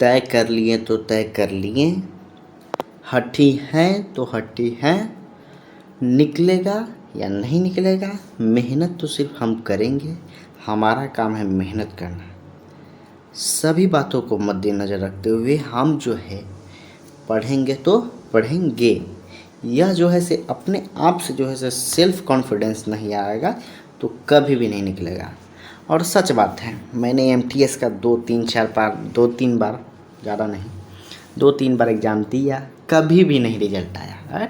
तय कर लिए तो तय कर लिए, हठी हैं तो हठी हैं, निकलेगा या नहीं निकलेगा, मेहनत तो सिर्फ हम करेंगे, हमारा काम है मेहनत करना। सभी बातों को मद्देनज़र रखते हुए हम जो है पढ़ेंगे तो पढ़ेंगे। यह जो है से अपने आप से जो है से सेल्फ कॉन्फिडेंस नहीं आएगा तो कभी भी नहीं निकलेगा। और सच बात है, मैंने एमटीएस का 2-3 बार, ज़्यादा नहीं, 2-3 बार एग्ज़ाम दिया, कभी भी नहीं रिजल्ट आया।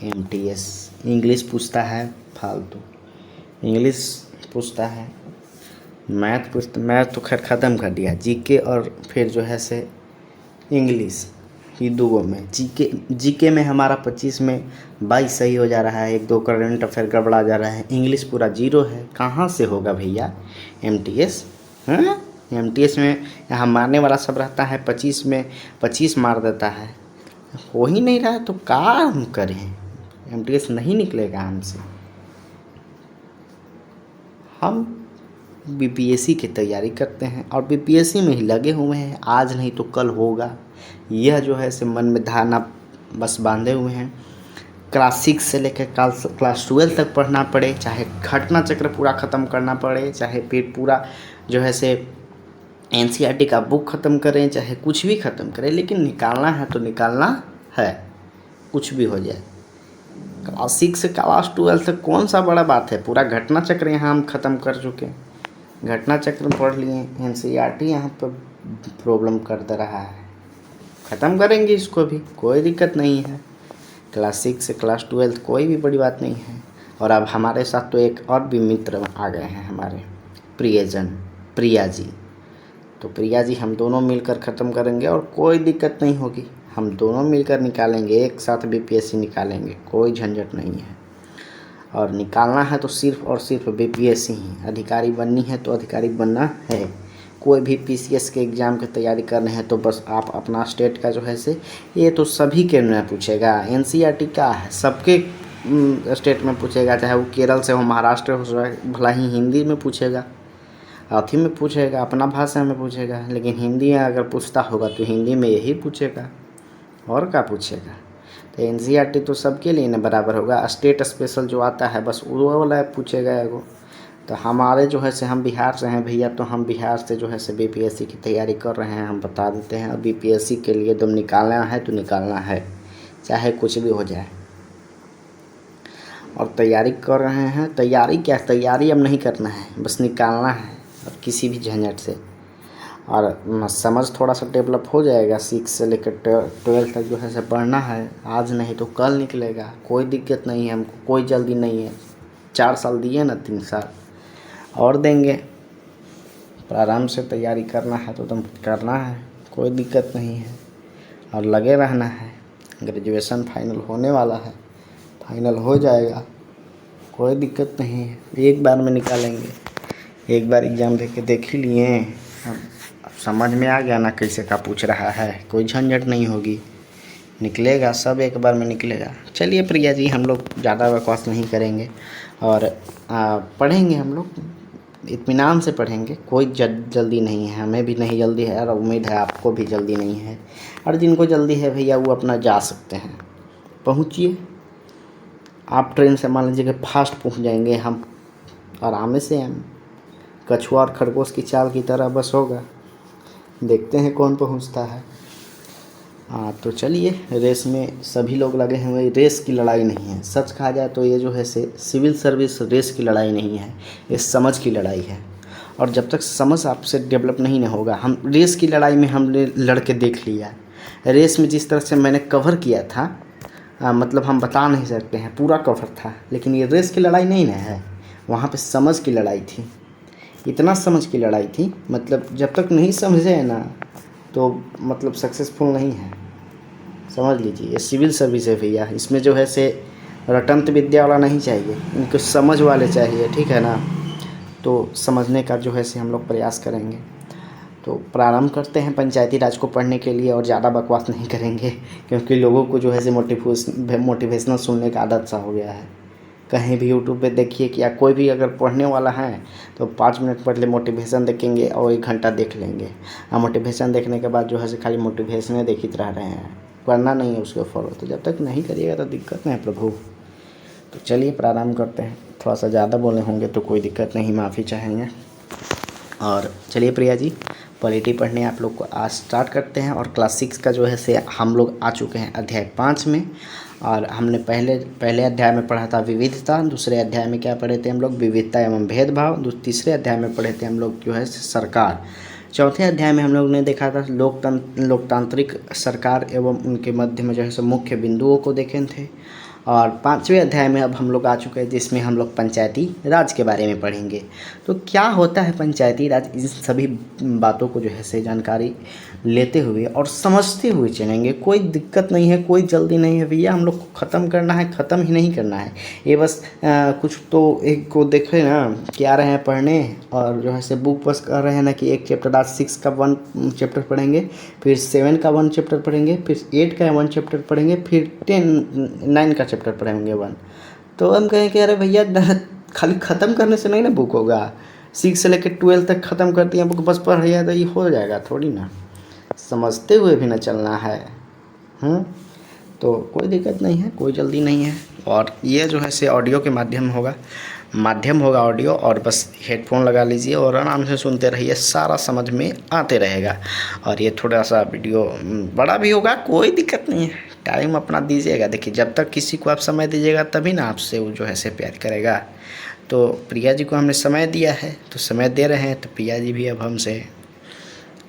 एमटीएस इंग्लिश पूछता है फालतू, इंग्लिश पूछता है, मैथ तो खैर ख़त्म कर दिया, जीके और फिर जो है से इंग्लिश, ये दो में जीके में हमारा 25 में 22 सही हो जा रहा है, 1-2 करंट अफेयर गड़बड़ा जा रहा है, इंग्लिश पूरा 0 है। कहाँ से होगा भैया एमटीएस? हाँ, एमटीएस में यहाँ मारने वाला सब रहता है, 25 में 25 मार देता है, हो ही नहीं रहा है तो क्या हम करें? एमटीएस नहीं निकलेगा हमसे। हम बीपीएससी की तैयारी करते हैं और बीपीएससी में ही लगे हुए हैं, आज नहीं तो कल होगा, यह जो है से मन में धारणा बस बांधे हुए हैं। क्लास 6 से लेकर क्लास 12 तक पढ़ना पड़े, चाहे घटना चक्र पूरा ख़त्म करना पड़े, चाहे फिर पूरा जो है से एनसीईआरटी का बुक ख़त्म करें, चाहे कुछ भी ख़त्म करें, लेकिन निकालना है तो निकालना है, कुछ भी हो जाए। क्लास 6 से क्लास 12 तक कौन सा बड़ा बात है, पूरा घटना चक्र यहाँ हम ख़त्म कर चुके हैं, घटना चक्र पढ़ लिए, एनसीईआरटी यहाँ पर प्रॉब्लम कर दे रहा है, ख़त्म करेंगे इसको भी, कोई दिक्कत नहीं है। क्लास 6 से क्लास 12 कोई भी बड़ी बात नहीं है। और अब हमारे साथ तो एक और भी मित्र आ गए हैं, हमारे प्रियजन प्रिया जी। तो प्रिया जी हम दोनों मिलकर ख़त्म करेंगे और कोई दिक्कत नहीं होगी, हम दोनों मिलकर निकालेंगे, एक साथ बीपीएससी निकालेंगे, कोई झंझट नहीं है। और निकालना है तो सिर्फ और सिर्फ बीपीएससी ही, अधिकारी बननी है तो अधिकारी बनना है। कोई भी पीसीएस के एग्ज़ाम की तैयारी करने हैं तो बस आप अपना स्टेट का जो है से, ये तो सभी के में पूछेगा, एनसीईआरटी का है, सबके स्टेट में पूछेगा, चाहे वो केरल से हो, महाराष्ट्र हो, भला ही हिंदी में पूछेगा, अथी में पूछेगा, अपना भाषा में पूछेगा, लेकिन हिंदी अगर पूछता होगा तो हिंदी में यही पूछेगा, और क्या पूछेगा। तो एनसीईआरटी तो सबके लिए ना बराबर होगा, स्टेट स्पेशल जो आता है बस वो वाला पूछेगा एगो। तो हमारे जो है से, हम बिहार से हैं भैया, तो हम बिहार से जो है से बीपीएससी की तैयारी कर रहे हैं, हम बता देते हैं। और बीपीएससी के लिए तुम निकालना है तो निकालना है, चाहे कुछ भी हो जाए, और तैयारी कर रहे हैं। तैयारी क्या, तैयारी अब नहीं करना है, बस निकालना है, और किसी भी झंझट से। और समझ थोड़ा सा डेवलप हो जाएगा, 6 से लेकर 12 तक जो है से पढ़ना है, आज नहीं तो कल निकलेगा, कोई दिक्कत नहीं है, हमको कोई जल्दी नहीं है। 4 साल दिए ना, 3 साल और देंगे, पर आराम से तैयारी करना है तो तुम करना है, कोई दिक्कत नहीं है, और लगे रहना है। ग्रेजुएशन फाइनल होने वाला है, फाइनल हो जाएगा, कोई दिक्कत नहीं है, एक बार में निकालेंगे। एक बार एग्ज़ाम दे के देख ही लिए, अब समझ में आ गया ना कैसे का पूछ रहा है, कोई झंझट नहीं होगी, निकलेगा सब, एक बार में निकलेगा। चलिए प्रिया जी, हम लोग ज़्यादा बकवास नहीं करेंगे और पढ़ेंगे, हम लोग इत्मीनान से पढ़ेंगे, कोई जल्दी नहीं है, हमें भी नहीं जल्दी है, और उम्मीद है आपको भी जल्दी नहीं है। और जिनको जल्दी है भैया वो अपना जा सकते हैं, पहुँचिए। आप ट्रेन से मान लीजिए कि फास्ट पहुँच जाएंगे, हम आराम से, हम कछुआ और खरगोश की चाल की तरह बस होगा, देखते हैं कौन पहुँचता है। तो चलिए, रेस में सभी लोग लगे हुए, रेस की लड़ाई नहीं है। सच कहा जाए तो ये जो है से सिविल सर्विस रेस की लड़ाई नहीं है, ये समझ की लड़ाई है। और जब तक समझ आपसे डेवलप नहीं ना होगा, हम रेस की लड़ाई में हमने लड़के देख लिया, रेस में जिस तरह से मैंने कवर किया था, मतलब हम बता नहीं सकते हैं, पूरा कवर था। लेकिन ये रेस की लड़ाई नहीं ना है, वहाँ पे समझ की लड़ाई थी, इतना समझ की लड़ाई थी, मतलब जब तक नहीं समझे ना तो मतलब सक्सेसफुल नहीं है, समझ लीजिए। ये सिविल सर्विस है भैया, इसमें जो है से रटंत विद्या वाला नहीं चाहिए, इनको समझ वाले चाहिए, ठीक है ना। तो समझने का जो है से हम लोग प्रयास करेंगे। तो प्रारंभ करते हैं पंचायती राज को पढ़ने के लिए, और ज़्यादा बकवास नहीं करेंगे, क्योंकि लोगों को जो है से मोटिवेशनल सुनने का आदत सा हो गया है। कहीं भी यूट्यूब पे देखिए कि या कोई भी अगर पढ़ने वाला है तो 5 मिनट पहले मोटिवेशन देखेंगे और 1 घंटा देख लेंगे। और मोटिवेशन देखने के बाद जो है खाली मोटिवेशन देखते रह रहे हैं, करना नहीं है उसको फॉलो। तो जब तक नहीं करिएगा तो दिक्कत नहीं है प्रभु। तो चलिए प्रारंभ करते हैं। थोड़ा सा ज़्यादा बोले होंगे तो कोई दिक्कत नहीं, माफ़ी चाहेंगे। और चलिए प्रिया जी, पॉलिटी पढ़ने आप लोग को आज स्टार्ट करते हैं। और क्लास 6 का जो है से हम लोग आ चुके हैं अध्याय 5 में। और हमने पहले अध्याय में पढ़ा था विविधता, दूसरे अध्याय में क्या पढ़े थे हम लोग, विविधता एवं भेदभाव। तीसरे अध्याय में पढ़े थे हम लोग जो है सरकार। चौथे अध्याय में हम लोग ने देखा था लोकतांत्रिक सरकार एवं उनके मध्य में जो है मुख्य बिंदुओं को देखे थे। और 5वें अध्याय में अब हम लोग आ चुके हैं जिसमें हम लोग पंचायती राज के बारे में पढ़ेंगे। तो क्या होता है पंचायती राज, इन सभी बातों को जो है से जानकारी लेते हुए और समझते हुए चलेंगे। कोई दिक्कत नहीं है, कोई जल्दी नहीं है भैया, हम लोग को ख़त्म करना है, ख़त्म ही नहीं करना है। ये बस कुछ तो एक को देखे ना कि आ रहे हैं पढ़ने और जो है से बुक बस कर रहे हैं ना कि एक चैप्टर आज 6 का 1 चैप्टर पढ़ेंगे, फिर 7 का 1 चैप्टर पढ़ेंगे, फिर 8 का 1 चैप्टर पढ़ेंगे, फिर 9 का चैप्टर पढ़ेंगे 1। तो हम कहें कि अरे भैया खाली ख़त्म करने से नहीं ना बुक होगा, 6 से लेकर 12 तक ख़त्म कर दिया बुक, बस पढ़ लिया तो ये हो जाएगा थोड़ी ना, समझते हुए भी ना चलना है। तो कोई दिक्कत नहीं है, कोई जल्दी नहीं है। और ये जो है से ऑडियो के माध्यम होगा ऑडियो, और बस हेडफोन लगा लीजिए और आराम से सुनते रहिए, सारा समझ में आते रहेगा। और ये थोड़ा सा वीडियो बड़ा भी होगा, कोई दिक्कत नहीं है, टाइम अपना दीजिएगा। देखिए जब तक किसी को आप समय दीजिएगा तभी ना आपसे वो जो है से प्यार करेगा। तो प्रिया जी को हमने समय दिया है तो समय दे रहे हैं, तो प्रिया जी भी अब हमसे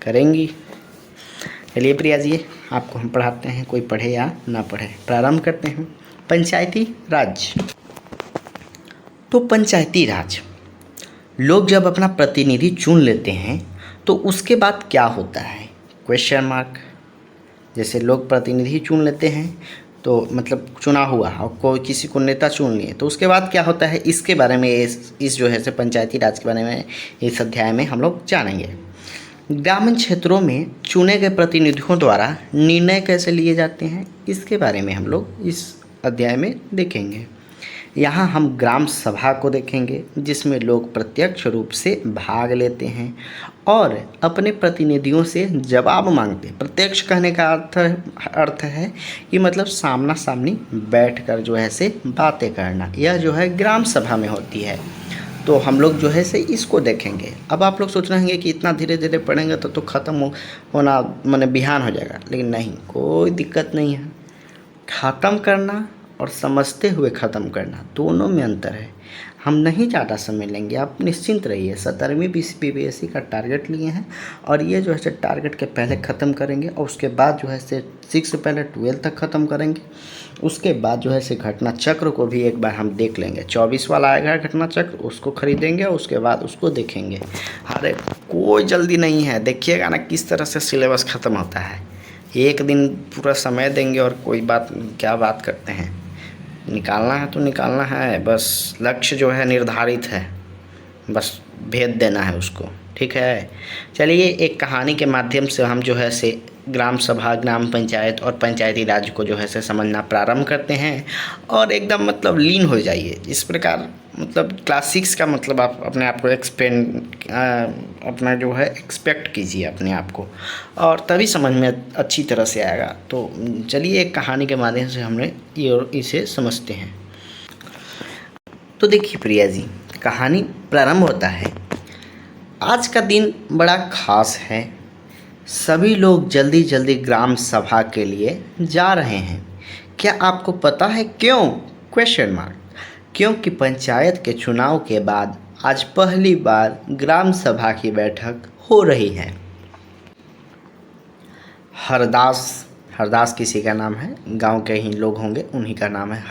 करेंगी। चलिए प्रिया जी, आपको हम पढ़ाते हैं, कोई पढ़े या ना पढ़े। प्रारंभ करते हैं। पंचायती राज। तो पंचायती राज, लोग जब अपना प्रतिनिधि चुन लेते हैं तो उसके बाद क्या होता है, क्वेश्चन मार्क। जैसे लोग प्रतिनिधि चुन लेते हैं तो मतलब चुना हुआ और कोई किसी को नेता चुन लिए, तो उसके बाद क्या होता है, इसके बारे में इस जो है से पंचायती राज के बारे में इस अध्याय में हम लोग जानेंगे। ग्रामीण क्षेत्रों में चुने गए प्रतिनिधियों द्वारा निर्णय कैसे लिए जाते हैं, इसके बारे में हम लोग इस अध्याय में देखेंगे। यहाँ हम ग्राम सभा को देखेंगे जिसमें लोग प्रत्यक्ष रूप से भाग लेते हैं और अपने प्रतिनिधियों से जवाब मांगते हैं। प्रत्यक्ष कहने का अर्थ है कि मतलब सामना सामनी बैठकर जो है से बातें करना, यह जो है ग्राम सभा में होती है। तो हम लोग जो है से इसको देखेंगे। अब आप लोग सोच रहे हैं कि इतना धीरे धीरे पढ़ेंगे तो ख़त्म होना माने बिहान हो जाएगा, लेकिन नहीं, कोई दिक्कत नहीं है। ख़त्म करना और समझते हुए ख़त्म करना दोनों में अंतर है। हम नहीं ज़्यादा समय लेंगे, आप निश्चिंत रहिए। 17वीं PPSC का टारगेट लिए हैं और ये जो है टारगेट के पहले ख़त्म करेंगे और उसके बाद जो है 6 से पहले 12 तक ख़त्म करेंगे। उसके बाद जो है घटना चक्र को भी एक बार हम देख लेंगे। 24 वाला आएगा घटना चक्र, उसको खरीदेंगे और उसके बाद उसको देखेंगे। अरे कोई जल्दी नहीं है, देखिएगा ना किस तरह से सिलेबस ख़त्म होता है। एक दिन पूरा समय देंगे और कोई बात क्या बात करते हैं, निकालना है तो निकालना है, बस लक्ष्य जो है निर्धारित है, बस भेद देना है उसको, ठीक है। चलिए एक कहानी के माध्यम से हम जो है से ग्राम सभा, ग्राम पंचायत और पंचायती राज को जो है से समझना प्रारंभ करते हैं और एकदम मतलब लीन हो जाइए। इस प्रकार मतलब क्लास 6 का मतलब आप अपने आप को अपना जो है एक्सपेक्ट कीजिए अपने आप को, और तभी समझ में अच्छी तरह से आएगा। तो चलिए एक कहानी के माध्यम से हमने इसे समझते हैं। तो देखिए प्रिया जी, कहानी प्रारंभ होता है। आज का दिन बड़ा खास है, सभी लोग जल्दी जल्दी ग्राम सभा के लिए जा रहे हैं। क्या आपको पता है क्यों? Question mark. क्योंकि पंचायत के चुनाव के बाद आज पहली बार ग्राम सभा की बैठक हो रही है। हरदास किसी का नाम है, गांव के ही लोग होंगे, उन्हीं का नाम है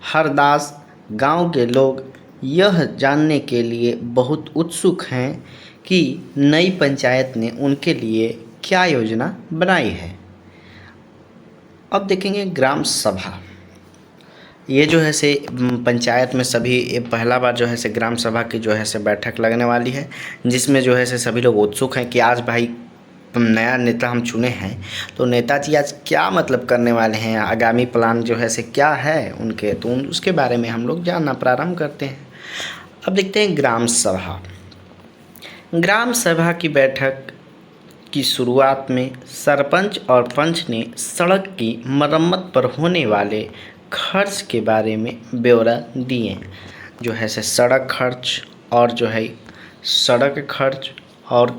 हरदास गांव के लोग यह जानने के लिए बहुत उत्सुक हैं कि नई पंचायत ने उनके लिए क्या योजना बनाई है। अब देखेंगे ग्राम सभा। ये जो है से पंचायत में सभी पहला बार जो है से ग्राम सभा की जो है से बैठक लगने वाली है, जिसमें जो है से सभी लोग उत्सुक हैं कि आज भाई नया नेता हम चुने हैं, तो नेताजी आज क्या मतलब करने वाले हैं, आगामी प्लान जो है से क्या है उनके, तो उसके बारे में हम लोग जानना प्रारंभ करते हैं। अब देखते हैं ग्राम सभा। ग्राम सभा की बैठक की शुरुआत में सरपंच और पंच ने सड़क की मरम्मत पर होने वाले खर्च के बारे में ब्यौरा दिए। जो है से सड़क खर्च और जो है सड़क खर्च और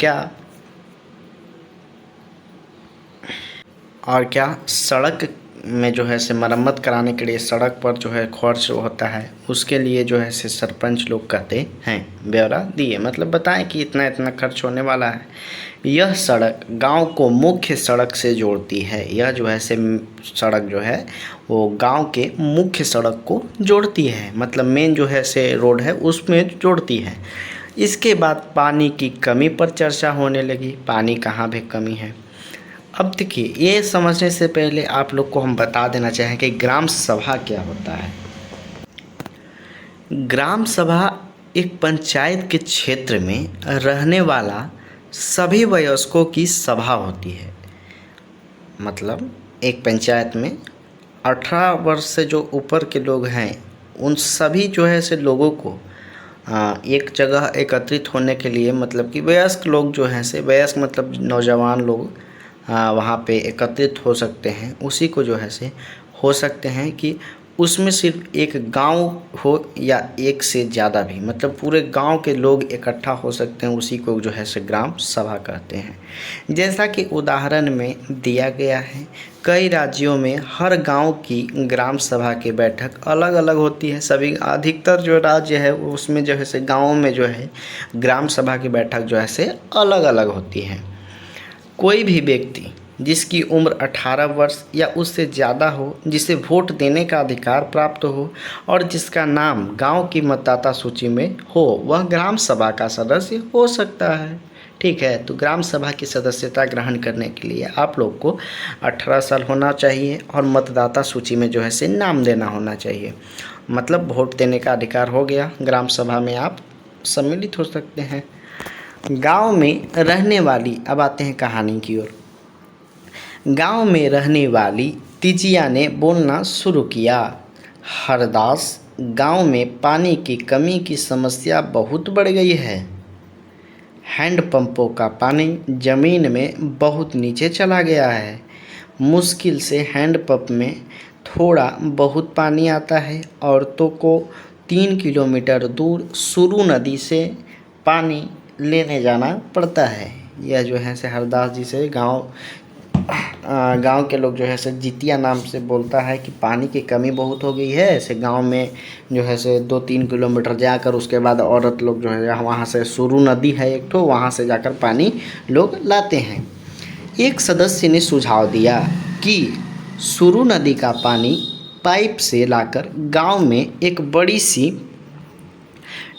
क्या सड़क में जो है से मरम्मत कराने के लिए सड़क पर जो है खर्च होता है, उसके लिए जो है से सरपंच लोग कहते हैं ब्यौरा दिए, मतलब बताएं कि इतना इतना खर्च होने वाला है। यह सड़क गांव को मुख्य सड़क से जोड़ती है। यह जो है से सड़क जो है वो गांव के मुख्य सड़क को जोड़ती है, मतलब मेन जो है से रोड है उसमें जोड़ती है। इसके बाद पानी की कमी पर चर्चा होने लगी, पानी कहाँ पे कमी है। अब देखिए, ये समझने से पहले आप लोग को हम बता देना चाहें कि ग्राम सभा क्या होता है। ग्राम सभा एक पंचायत के क्षेत्र में रहने वाला सभी वयस्कों की सभा होती है। मतलब एक पंचायत में 18 वर्ष से जो ऊपर के लोग हैं उन सभी जो है से लोगों को एक जगह एकत्रित होने के लिए, मतलब कि वयस्क लोग जो हैं से, वयस्क मतलब नौजवान लोग वहाँ पे एकत्रित हो सकते हैं। उसी को जो है से हो सकते हैं कि उसमें सिर्फ एक गांव हो या एक से ज़्यादा भी, मतलब पूरे गांव के लोग इकट्ठा हो सकते हैं, उसी को जो है से ग्राम सभा कहते हैं। जैसा कि उदाहरण में दिया गया है, कई राज्यों में हर गांव की ग्राम सभा की बैठक अलग अलग होती है। सभी अधिकतर जो राज्य है उसमें जो है से गाँवों में जो है ग्राम सभा की बैठक जो है से अलग अलग होती है। कोई भी व्यक्ति जिसकी उम्र 18 वर्ष या उससे ज़्यादा हो, जिसे वोट देने का अधिकार प्राप्त हो और जिसका नाम गांव की मतदाता सूची में हो, वह ग्राम सभा का सदस्य हो सकता है। ठीक है, तो ग्राम सभा की सदस्यता ग्रहण करने के लिए आप लोग को 18 साल होना चाहिए और मतदाता सूची में जो है से नाम देना होना चाहिए, मतलब वोट देने का अधिकार हो गया। ग्राम सभा में आप सम्मिलित हो सकते हैं। गांव में रहने वाली, अब आते हैं कहानी की ओर। गांव में रहने वाली तिजिया ने बोलना शुरू किया। हरदास, गांव में पानी की कमी की समस्या बहुत बढ़ गई है। हैंडपंपों का पानी जमीन में बहुत नीचे चला गया है। मुश्किल से हैंडपंप में थोड़ा बहुत पानी आता है। औरतों को 3 किलोमीटर दूर सुरू नदी से पानी लेने जाना पड़ता है। यह जो है से हरदास जी से गांव के लोग जो है से जितिया नाम से बोलता है कि पानी की कमी बहुत हो गई है। ऐसे गांव में जो है से 2-3 किलोमीटर जाकर उसके बाद औरत लोग जो है वहाँ से सुरू नदी है एक तो, वहाँ से जाकर पानी लोग लाते हैं। एक सदस्य ने सुझाव दिया कि सुरू नदी का पानी पाइप से लाकर गांव में एक बड़ी सी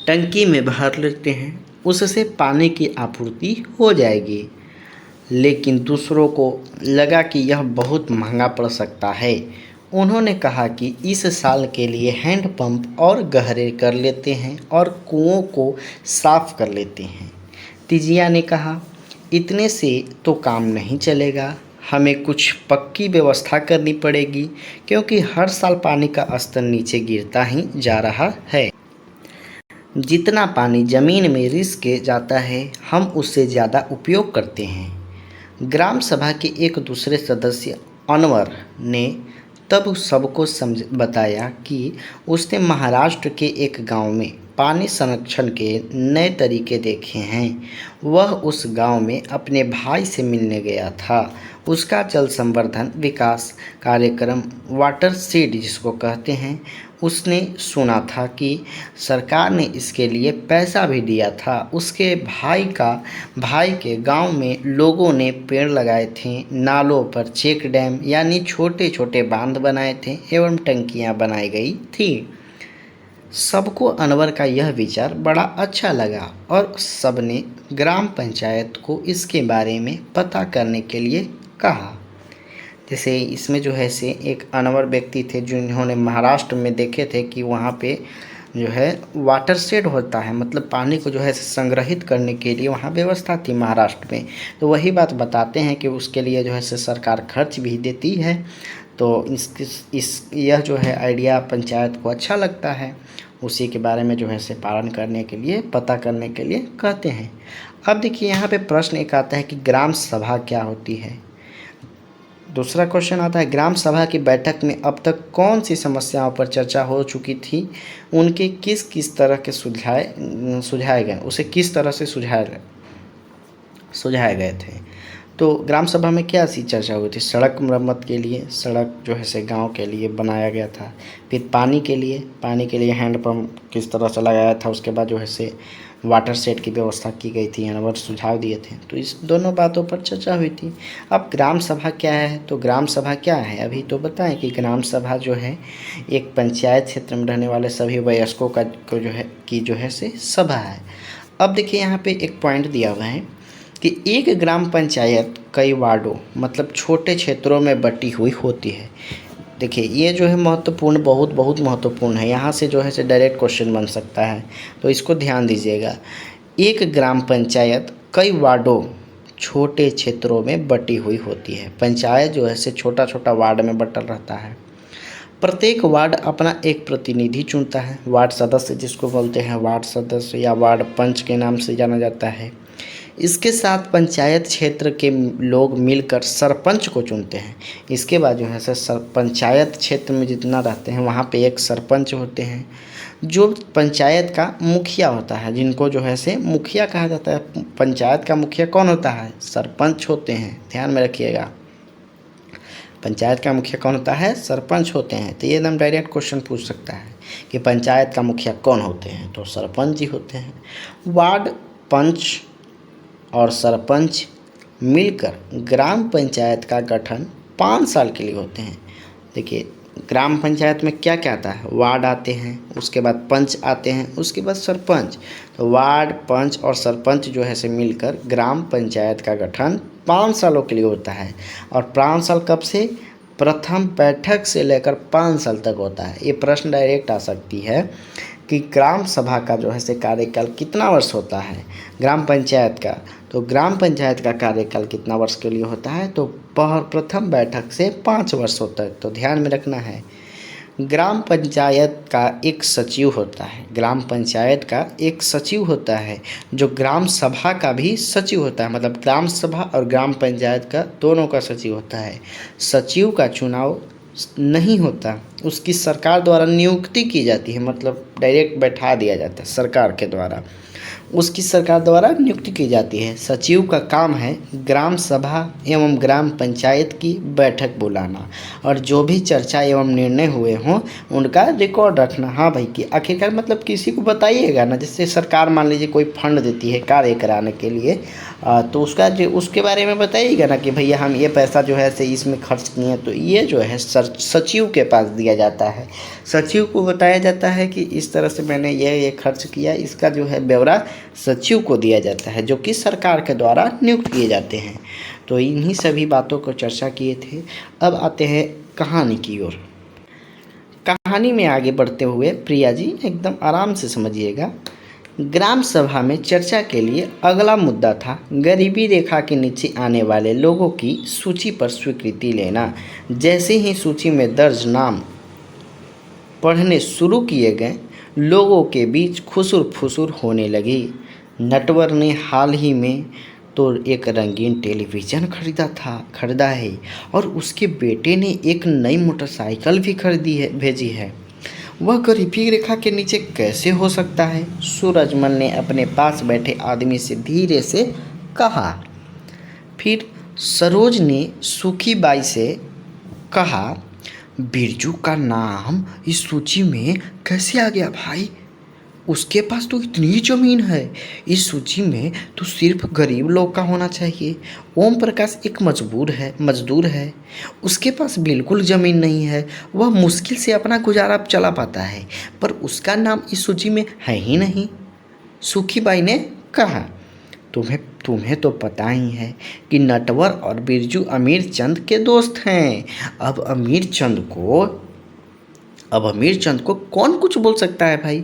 टंकी में भर लेते हैं, उससे पानी की आपूर्ति हो जाएगी। लेकिन दूसरों को लगा कि यह बहुत महंगा पड़ सकता है। उन्होंने कहा कि इस साल के लिए हैंडपंप और गहरे कर लेते हैं और कुओं को साफ कर लेते हैं। तिजिया ने कहा, इतने से तो काम नहीं चलेगा, हमें कुछ पक्की व्यवस्था करनी पड़ेगी, क्योंकि हर साल पानी का स्तर नीचे गिरता ही जा रहा है। जितना पानी ज़मीन में रिस के जाता है, हम उससे ज़्यादा उपयोग करते हैं। ग्राम सभा के एक दूसरे सदस्य अनवर ने तब सबको बताया कि उसने महाराष्ट्र के एक गांव में पानी संरक्षण के नए तरीके देखे हैं। वह उस गांव में अपने भाई से मिलने गया था। उसका जल संवर्धन विकास कार्यक्रम, वाटर सीड जिसको कहते हैं, उसने सुना था कि सरकार ने इसके लिए पैसा भी दिया था। उसके भाई के गांव में लोगों ने पेड़ लगाए थे, नालों पर चेक डैम यानी छोटे छोटे बांध बनाए थे एवं टंकियां बनाई गई थी। सबको अनवर का यह विचार बड़ा अच्छा लगा और सबने ग्राम पंचायत को इसके बारे में पता करने के लिए कहा। जैसे इसमें जो है से एक अनवर व्यक्ति थे जिन्होंने महाराष्ट्र में देखे थे कि वहाँ पे जो है वाटर शेड होता है, मतलब पानी को जो है संग्रहित करने के लिए वहाँ व्यवस्था थी महाराष्ट्र में। तो वही बात बताते हैं कि उसके लिए जो है सरकार खर्च भी देती है। तो यह जो है आइडिया पंचायत को अच्छा लगता है, उसी के बारे में जो है पालन करने के लिए, पता करने के लिए कहते हैं। अब देखिए यहाँ पे प्रश्न एक आता है कि ग्राम सभा क्या होती है। दूसरा क्वेश्चन आता है, ग्राम सभा की बैठक में अब तक कौन सी समस्याओं पर चर्चा हो चुकी थी, उनके किस किस तरह के सुझाए गए, उसे किस तरह से सुझाए गए थे। तो ग्राम सभा में क्या सी चर्चा हुई थी, सड़क मरम्मत के लिए, सड़क जो है गांव के लिए बनाया गया था। फिर पानी के लिए हैंडपम्प किस तरह से लगाया था। उसके बाद जो है वाटर सेट की व्यवस्था की गई थी, और सुझाव दिए थे। तो इस दोनों बातों पर चर्चा हुई थी। अब ग्राम सभा क्या है, तो ग्राम सभा क्या है अभी तो बताएं कि ग्राम सभा जो है एक पंचायत क्षेत्र में रहने वाले सभी वयस्कों जो है सभा है। अब देखिए यहाँ पे एक पॉइंट दिया हुआ है कि एक ग्राम पंचायत कई वार्डों, मतलब छोटे क्षेत्रों में बटी हुई होती है। देखिए ये जो है महत्वपूर्ण, बहुत महत्वपूर्ण है। यहाँ से जो है डायरेक्ट क्वेश्चन बन सकता है, तो इसको ध्यान दीजिएगा। एक ग्राम पंचायत कई वार्डों, छोटे क्षेत्रों में बटी हुई होती है। पंचायत जो है छोटा छोटा वार्ड में बटल रहता है। प्रत्येक वार्ड अपना एक प्रतिनिधि चुनता है। वार्ड सदस्य जिसको बोलते हैं वार्ड सदस्य या वार्ड पंच के नाम से जाना जाता है। इसके साथ पंचायत क्षेत्र के लोग मिलकर सरपंच को चुनते हैं। इसके बाद जो है पंचायत क्षेत्र में जितना रहते हैं वहाँ पे एक सरपंच होते हैं, जो पंचायत का मुखिया होता है, जिनको जो है मुखिया कहा जाता है। पंचायत का मुखिया कौन होता है, सरपंच होते हैं, ध्यान में रखिएगा। पंचायत का मुखिया कौन होता है, सरपंच होते हैं। तो ये एकदम डायरेक्ट क्वेश्चन पूछ सकता है कि पंचायत का मुखिया कौन होते हैं, तो सरपंच जी होते हैं। वार्ड पंच और सरपंच मिलकर ग्राम पंचायत का गठन 5 साल के लिए होते हैं। देखिए ग्राम पंचायत में क्या क्या आता है, वार्ड आते हैं, उसके बाद पंच आते हैं, उसके बाद सरपंच। तो वार्ड पंच और सरपंच जो है मिलकर ग्राम पंचायत का गठन 5 सालों के लिए होता है। और 5 साल कब से, प्रथम बैठक से लेकर 5 साल तक होता है। ये प्रश्न डायरेक्ट आ सकती है कि ग्राम सभा का जो है कार्यकाल कितना वर्ष होता है, ग्राम पंचायत का। तो ग्राम पंचायत का कार्यकाल कितना वर्ष के लिए होता है, तो प्रथम बैठक से 5 वर्ष होता है। तो ध्यान में रखना है, ग्राम पंचायत का एक सचिव होता है। ग्राम पंचायत का एक सचिव होता है, जो ग्राम सभा का भी सचिव होता है। मतलब ग्राम सभा और ग्राम पंचायत का दोनों का सचिव होता है। सचिव का चुनाव नहीं होता, उसकी सरकार द्वारा नियुक्ति की जाती है। मतलब डायरेक्ट बैठा दिया जाता है सरकार के द्वारा, उसकी सरकार द्वारा नियुक्ति की जाती है। सचिव का काम है ग्राम सभा एवं ग्राम पंचायत की बैठक बुलाना, और जो भी चर्चा एवं निर्णय हुए हों उनका रिकॉर्ड रखना। हाँ भाई, कि आखिरकार मतलब किसी को बताइएगा ना, जैसे सरकार मान लीजिए कोई फंड देती है कार्य कराने के लिए, तो उसके बारे में बताइएगा ना कि भैया हम ये पैसा जो है इसमें खर्च किए हैं। तो ये जो है सचिव के पास दिया जाता है। सचिव को बताया जाता है कि इस तरह से मैंने ये खर्च किया, इसका जो है ब्यौरा सचिव को दिया जाता है, जो कि सरकार के द्वारा नियुक्त किए जाते हैं। तो इन्हीं सभी बातों को चर्चा किए थे। अब आते हैं कहानी की ओर। कहानी में आगे बढ़ते हुए प्रिया जी एकदम आराम से समझिएगा। ग्राम सभा में चर्चा के लिए अगला मुद्दा था गरीबी रेखा के नीचे आने वाले लोगों की सूची पर स्वीकृति लेना। जैसे ही सूची में दर्ज नाम पढ़ने शुरू किए गए, लोगों के बीच खुसुर फुसुर होने लगी। नटवर ने हाल ही में तो एक रंगीन टेलीविज़न खरीदा है, और उसके बेटे ने एक नई मोटरसाइकिल भी भेजी है। वह गरीबी रेखा के नीचे कैसे हो सकता है, सूरजमल ने अपने पास बैठे आदमी से धीरे से कहा। फिर सरोज ने सुखी बाई से कहा, बिरजू का नाम इस सूची में कैसे आ गया भाई? उसके पास तो इतनी ज़मीन है, इस सूची में तो सिर्फ गरीब लोग का होना चाहिए। ओम प्रकाश एक मजदूर है, उसके पास बिल्कुल ज़मीन नहीं है, वह मुश्किल से अपना गुजारा चला पाता है, पर उसका नाम इस सूची में है ही नहीं। सुखीबाई ने कहा, तुम्हें तो पता ही है कि नटवर और बिरजू अमीर चंद के दोस्त हैं। अब अमीर चंद को कौन कुछ बोल सकता है भाई?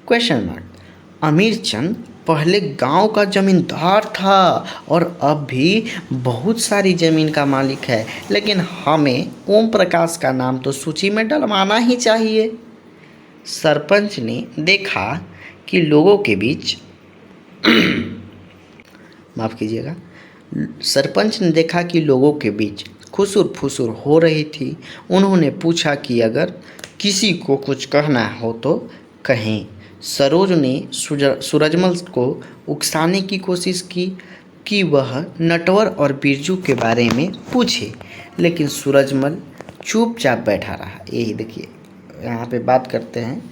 Question mark. अमीरचंद पहले गांव का जमींदार था और अब भी बहुत सारी ज़मीन का मालिक है, लेकिन हमें ओम प्रकाश का नाम तो सूची में डलवाना ही चाहिए। सरपंच ने देखा कि लोगों के बीच माफ़ कीजिएगा, सरपंच ने देखा कि लोगों के बीच खुसुर फुसुर हो रही थी। उन्होंने पूछा कि अगर किसी को कुछ कहना हो तो कहें। सरोज ने सूरजमल को उकसाने की कोशिश की कि वह नटवर और बिरजू के बारे में पूछे, लेकिन सूरजमल चुपचाप बैठा रहा। यही देखिए, यहाँ पे बात करते हैं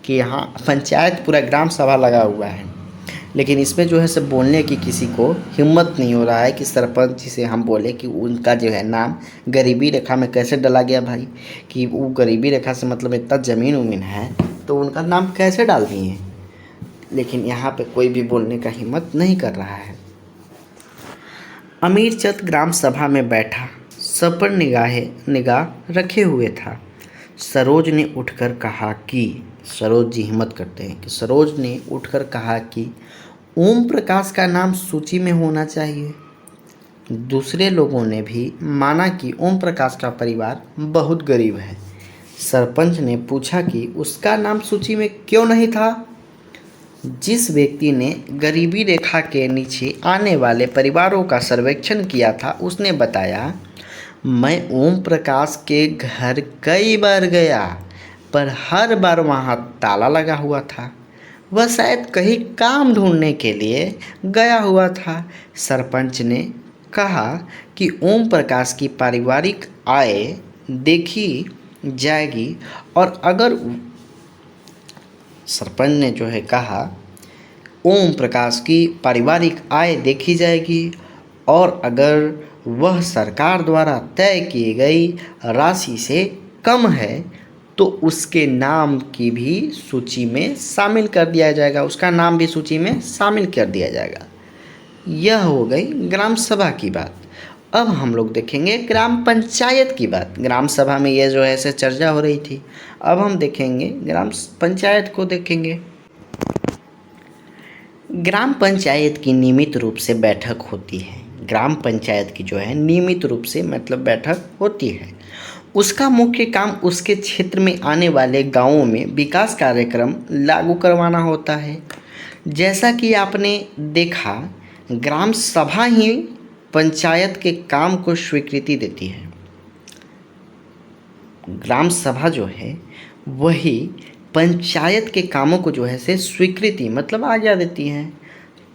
कि यहाँ पंचायत पूरा ग्राम सभा लगा हुआ है, लेकिन इसमें जो है सब बोलने की किसी को हिम्मत नहीं हो रहा है कि सरपंच जी से हम बोले कि उनका जो है नाम गरीबी रेखा में कैसे डला गया भाई, कि वो गरीबी रेखा से मतलब इतना ज़मीन उमीन है तो उनका नाम कैसे डाल दिए। लेकिन यहाँ पे कोई भी बोलने का हिम्मत नहीं कर रहा है। अमीरचंद ग्राम सभा में बैठा सब पर निगाह रखे हुए था। सरोज ने उठकर कहा कि सरोज जी हिम्मत करते हैं कि सरोज ने उठकर कहा कि ओम प्रकाश का नाम सूची में होना चाहिए। दूसरे लोगों ने भी माना कि ओम प्रकाश का परिवार बहुत गरीब है। सरपंच ने पूछा कि उसका नाम सूची में क्यों नहीं था। जिस व्यक्ति ने गरीबी रेखा के नीचे आने वाले परिवारों का सर्वेक्षण किया था उसने बताया, मैं ओम प्रकाश के घर कई बार गया पर हर बार वहाँ ताला लगा हुआ था। वह शायद कहीं काम ढूंढने के लिए गया हुआ था। सरपंच ने कहा कि ओम प्रकाश की पारिवारिक आय देखी जाएगी और अगर सरपंच ने जो है कहा ओम प्रकाश की पारिवारिक आय देखी जाएगी और अगर वह सरकार द्वारा तय की गई राशि से कम है तो उसके नाम की भी सूची में शामिल कर दिया जाएगा, उसका नाम भी सूची में शामिल कर दिया जाएगा। यह हो गई ग्राम सभा की बात। अब हम लोग देखेंगे ग्राम पंचायत की बात। ग्राम सभा में यह जो है ऐसे चर्चा हो रही थी, अब हम देखेंगे ग्राम पंचायत को देखेंगे। ग्राम पंचायत की नियमित रूप से बैठक होती है। ग्राम पंचायत की जो है नियमित रूप से मतलब बैठक होती है। उसका मुख्य काम उसके क्षेत्र में आने वाले गांवों में विकास कार्यक्रम लागू करवाना होता है। जैसा कि आपने देखा, ग्राम सभा ही पंचायत के काम को स्वीकृति देती है। ग्राम सभा जो है वही पंचायत के कामों को जो है से स्वीकृति मतलब आज्ञा देती है,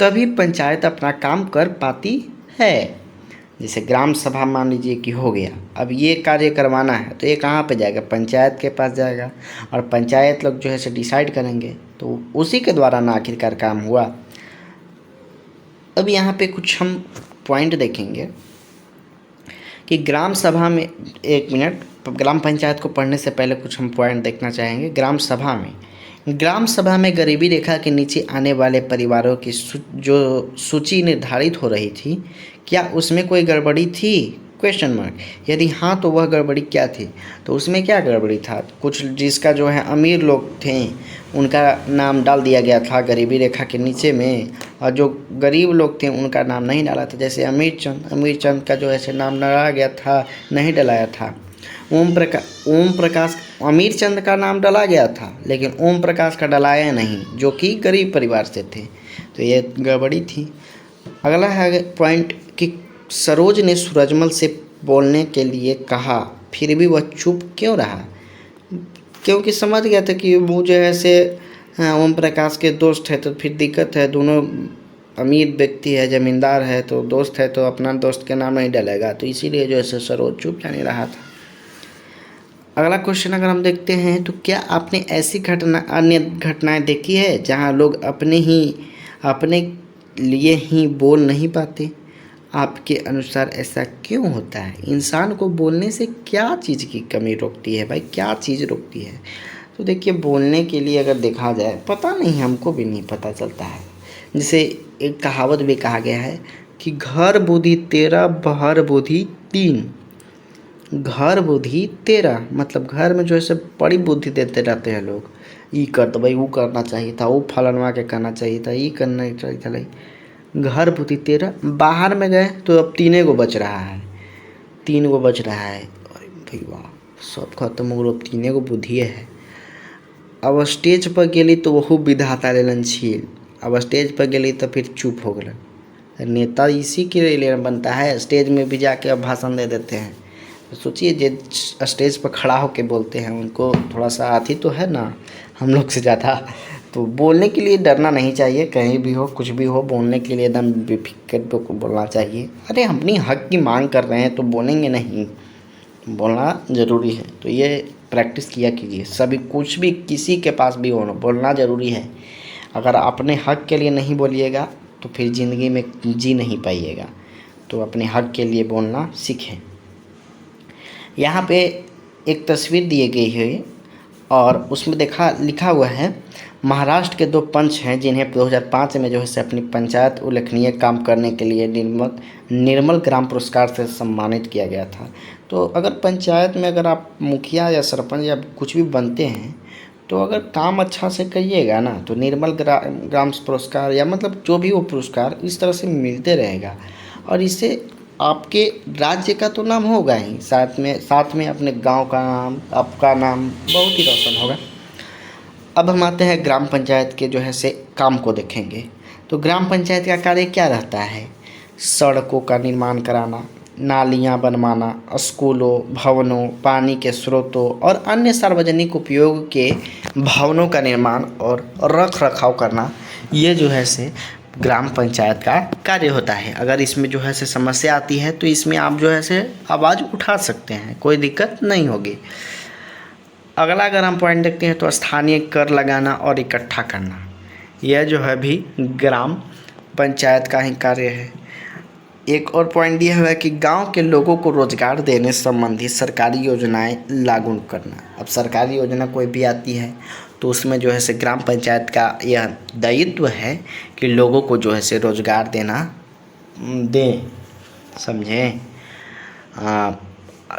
तभी पंचायत अपना काम कर पाती है। जैसे ग्राम सभा मान लीजिए कि हो गया, अब ये कार्य करवाना है तो ये कहाँ पे जाएगा, पंचायत के पास जाएगा और पंचायत लोग जो है से डिसाइड करेंगे, तो उसी के द्वारा ना आखिरकार काम हुआ। अब यहाँ पे कुछ हम पॉइंट देखेंगे कि ग्राम सभा में, एक मिनट, ग्राम पंचायत को पढ़ने से पहले कुछ हम पॉइंट देखना चाहेंगे। ग्राम सभा में गरीबी रेखा के नीचे आने वाले परिवारों की जो सूची निर्धारित हो रही थी, क्या उसमें कोई गड़बड़ी थी, क्वेश्चन मार्क। यदि हाँ तो वह गड़बड़ी क्या थी, तो उसमें क्या गड़बड़ी था। कुछ जिसका जो है अमीर लोग थे उनका नाम डाल दिया गया था गरीबी रेखा के नीचे में, और जो गरीब लोग थे उनका नाम नहीं डाला था। जैसे अमीरचंद का जो ऐसे नाम डाला गया था, नहीं डलाया था। ओम प्रकाश अमीरचंद का नाम डाला गया था लेकिन ओम प्रकाश का डलाया नहीं, जो कि गरीब परिवार से थे, तो ये गड़बड़ी थी। अगला है पॉइंट कि सरोज ने सूरजमल से बोलने के लिए कहा, फिर भी वह चुप क्यों रहा, क्योंकि समझ गया था कि वो जो है से ओम प्रकाश के दोस्त है, तो फिर दिक्कत है। दोनों अमीर व्यक्ति है, ज़मींदार है, तो दोस्त है तो अपना दोस्त के नाम नहीं डलेगा, तो इसीलिए जो है सरोज चुप नहीं रहा था। अगला क्वेश्चन अगर हम देखते हैं तो क्या आपने ऐसी अन्य घटनाएं देखी है जहां लोग अपने लिए ही बोल नहीं पाते। आपके अनुसार ऐसा क्यों होता है? इंसान को बोलने से क्या चीज़ की कमी रोकती है भाई, क्या चीज़ रोकती है? तो देखिए, बोलने के लिए अगर देखा जाए, पता नहीं, हमको भी नहीं पता चलता है। जैसे एक कहावत भी कहा गया है कि घर बुद्धि 13 बहर बुद्धि 3। घर बुद्धि 13 मतलब घर में जो है सब बड़ी बुद्धि देते रहते हैं लोग, ई कर तो भाई वो करना चाहिए था, वो फलनवा के करना चाहिए था, ये करना चाहिए था। भाई घर पुती तेरा बाहर में गए तो अब 3 गो बच रहा है, 3 गो बच रहा है। अरे भाई वाह, सब खत्म हो गया, अब 3 गो बुद्धि है। अब स्टेज पर गेली तो वहू विधाता लेलन छील। अब स्टेज पर गेली तो फिर चुप हो गए। नेता इसी के लिए बनता है, स्टेज में भी जाके अब भाषण दे देते हैं। तो सोचिए जो स्टेज पर खड़ा होके बोलते हैं उनको थोड़ा सा आती तो है ना हम लोग से ज़्यादा। तो बोलने के लिए डरना नहीं चाहिए, कहीं भी हो कुछ भी हो, बोलने के लिए एकदम बेफिक्र को बोलना चाहिए। अरे अपनी हक की मांग कर रहे हैं तो बोलेंगे नहीं, बोलना ज़रूरी है। तो ये प्रैक्टिस किया कीजिए, सभी कुछ भी किसी के पास भी हो बोलना ज़रूरी है। अगर अपने हक के लिए नहीं बोलिएगा तो फिर ज़िंदगी में जी नहीं पाइएगा। तो अपने हक के लिए बोलना सीखें। यहाँ पे एक तस्वीर दी गई है और उसमें लिखा हुआ है महाराष्ट्र के 2 पंच हैं जिन्हें 2005 में जो है से अपनी पंचायत उल्लेखनीय काम करने के लिए निर्मल ग्राम पुरस्कार से सम्मानित किया गया था। तो अगर पंचायत में अगर आप मुखिया या सरपंच या कुछ भी बनते हैं तो अगर काम अच्छा से करिएगा ना तो निर्मल ग्राम पुरस्कार या मतलब जो भी वो पुरस्कार इस तरह से मिलते रहेगा। और इससे आपके राज्य का तो नाम होगा ही, साथ में अपने गांव का नाम, आपका नाम बहुत ही रोशन होगा। अब हम आते हैं ग्राम पंचायत के जो है से काम को देखेंगे। तो ग्राम पंचायत का कार्य क्या रहता है? सड़कों का निर्माण कराना, नालियां बनवाना, स्कूलों, भवनों, पानी के स्रोतों और अन्य सार्वजनिक उपयोग के भवनों का निर्माण और रख रखाव करना, ये जो है से ग्राम पंचायत का कार्य होता है। अगर इसमें जो है से समस्या आती है तो इसमें आप जो है से आवाज़ उठा सकते हैं, कोई दिक्कत नहीं होगी। अगला अगर हम पॉइंट देखते हैं तो स्थानीय कर लगाना और इकट्ठा करना, यह जो है भी ग्राम पंचायत का ही कार्य है। एक और पॉइंट यह है कि गांव के लोगों को रोजगार देने संबंधी सरकारी योजनाएं लागू करना। अब सरकारी योजना कोई भी आती है तो उसमें जो है से ग्राम पंचायत का यह दायित्व है कि लोगों को जो है से रोजगार दें, समझें।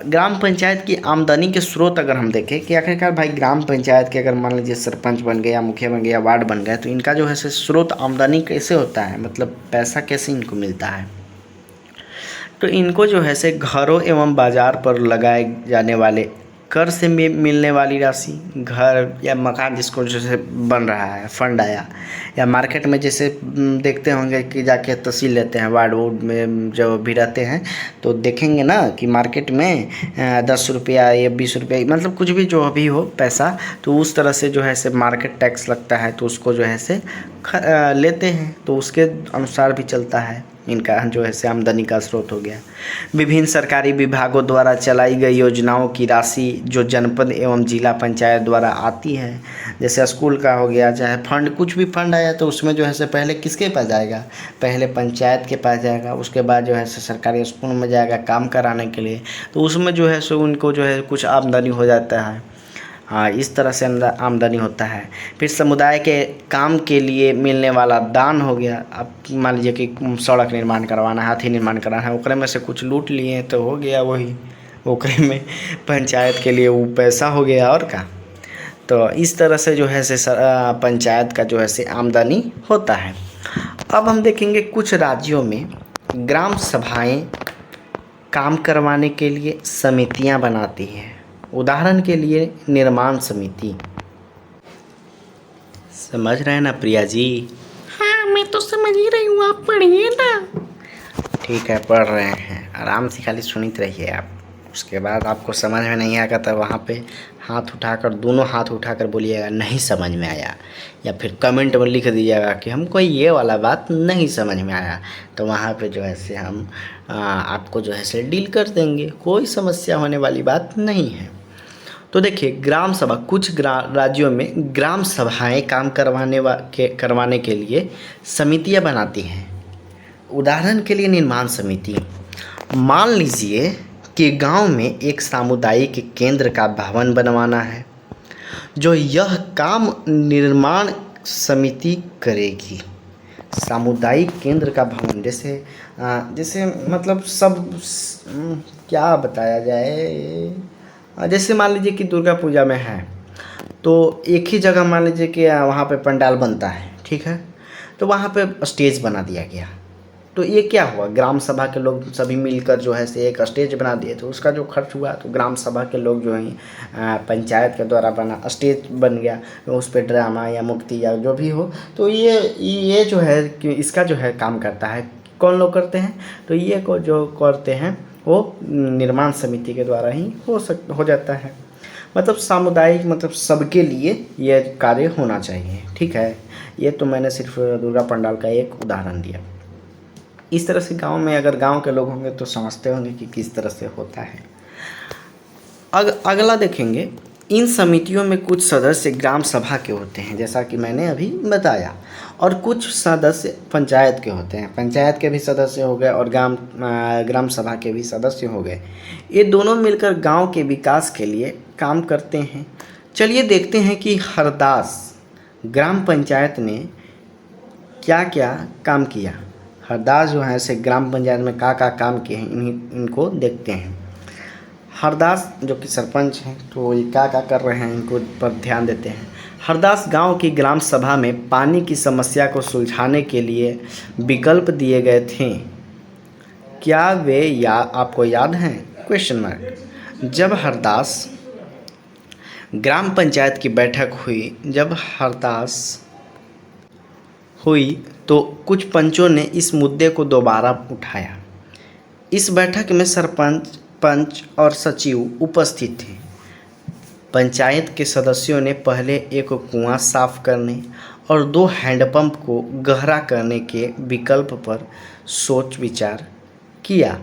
ग्राम पंचायत की आमदनी के स्रोत अगर हम देखें कि आखिरकार भाई ग्राम पंचायत के अगर मान लीजिए सरपंच बन गया, मुखिया बन गया, वार्ड बन गया, तो इनका जो है से स्रोत आमदनी कैसे होता है, मतलब पैसा कैसे इनको मिलता है। तो इनको जो है से घरों एवं बाज़ार पर लगाए जाने वाले कर से मिलने वाली राशि, घर या मकान जिसको जैसे बन रहा है फंड आया, या मार्केट में जैसे देखते होंगे कि जाके तहसील लेते हैं, वार्ड में जो भी रहते हैं तो देखेंगे ना कि मार्केट में 10 रुपया या 20 रुपया, मतलब कुछ भी जो भी हो पैसा, तो उस तरह से जो है से मार्केट टैक्स लगता है, तो उसको जो है से लेते हैं, तो उसके अनुसार भी चलता है। इनका जो है से आमदनी का स्रोत हो गया। विभिन्न सरकारी विभागों द्वारा चलाई गई योजनाओं की राशि जो जनपद एवं जिला पंचायत द्वारा आती है, जैसे स्कूल का हो गया, चाहे फंड कुछ भी फंड आया तो उसमें जो है से पहले किसके पास जाएगा, पहले पंचायत के पास जाएगा, उसके बाद जो है से सरकारी स्कूल में जाएगा काम कराने के लिए, तो उसमें जो है सो उनको जो है कुछ आमदनी हो जाता है। हाँ, इस तरह से आमदनी होता है। फिर समुदाय के काम के लिए मिलने वाला दान हो गया। अब मान लीजिए कि सड़क निर्माण करवाना है, हाथी निर्माण कराना है, ओकरे में से कुछ लूट लिए तो हो गया वही, ओकरे में पंचायत के लिए वो पैसा हो गया और का। तो इस तरह से जो है से पंचायत का जो है से आमदनी होता है। अब हम देखेंगे कुछ राज्यों में ग्राम सभाएं काम करवाने के लिए समितियां बनाती हैं। उदाहरण के लिए निर्माण समिति। समझ रहे हैं ना प्रिया जी? हाँ, मैं तो समझ ही रही हूँ, आप पढ़िए ना। ठीक है, पढ़ रहे हैं, आराम से खाली सुनित रहिए आप। उसके बाद आपको समझ में नहीं आएगा तो वहाँ पे दोनों हाथ उठाकर बोलिएगा नहीं समझ में आया, या फिर कमेंट में लिख दीजिएगा कि हमको ये वाला बात नहीं समझ में आया। तो वहाँ पे जो है से हम आपको जो है से डील कर देंगे, कोई समस्या होने वाली बात नहीं है। तो देखिए ग्राम सभा, कुछ राज्यों में ग्राम सभाएं काम करवाने के लिए समितियां बनाती हैं। उदाहरण के लिए निर्माण समिति। मान लीजिए कि गांव में एक सामुदायिक केंद्र का भवन बनवाना है, जो यह काम निर्माण समिति करेगी। सामुदायिक केंद्र का भवन जैसे मतलब सब क्या बताया जाए, जैसे मान लीजिए कि दुर्गा पूजा में है तो एक ही जगह मान लीजिए कि वहाँ पे पंडाल बनता है, ठीक है, तो वहाँ पे स्टेज बना दिया गया। तो ये क्या हुआ, ग्राम सभा के लोग सभी मिलकर जो है से एक स्टेज बना दिए, तो उसका जो खर्च हुआ तो ग्राम सभा के लोग जो है पंचायत के द्वारा बना स्टेज बन गया, तो उस पर ड्रामा या मुक्ति या जो भी हो, तो ये जो है कि इसका जो है काम करता है, कौन लोग करते हैं, तो ये को जो करते हैं वो निर्माण समिति के द्वारा ही हो जाता है। मतलब सामुदायिक, मतलब सबके लिए ये कार्य होना चाहिए, ठीक है। ये तो मैंने सिर्फ दुर्गा पंडाल का एक उदाहरण दिया। इस तरह से गांव में अगर गांव के लोग होंगे तो समझते होंगे कि किस तरह से होता है। अगला देखेंगे, इन समितियों में कुछ सदस्य ग्राम सभा के होते हैं, जैसा कि मैंने अभी बताया, और कुछ सदस्य पंचायत के होते हैं। पंचायत के भी सदस्य हो गए और ग्राम सभा के भी सदस्य हो गए। ये दोनों मिलकर गांव के विकास के लिए काम करते हैं। चलिए देखते हैं कि हरदास ग्राम पंचायत ने क्या क्या काम किया। हरदास जो है ऐसे ग्राम पंचायत में क्या काम किए हैं, इनको देखते हैं। हरदास जो कि सरपंच हैं, तो ये क्या कर रहे हैं, इनको पर ध्यान देते हैं। हरदास गांव की ग्राम सभा में पानी की समस्या को सुलझाने के लिए विकल्प दिए गए थे। क्या वे आपको याद हैं, क्वेश्चन मार्क। जब हरदास ग्राम पंचायत की बैठक हुई, जब हरदास हुई तो कुछ पंचों ने इस मुद्दे को दोबारा उठाया। इस बैठक में सरपंच, पंच और सचिव उपस्थित थे। पंचायत के सदस्यों ने पहले एक कुआं साफ करने और 2 हैंडपंप को गहरा करने के विकल्प पर सोच विचार किया,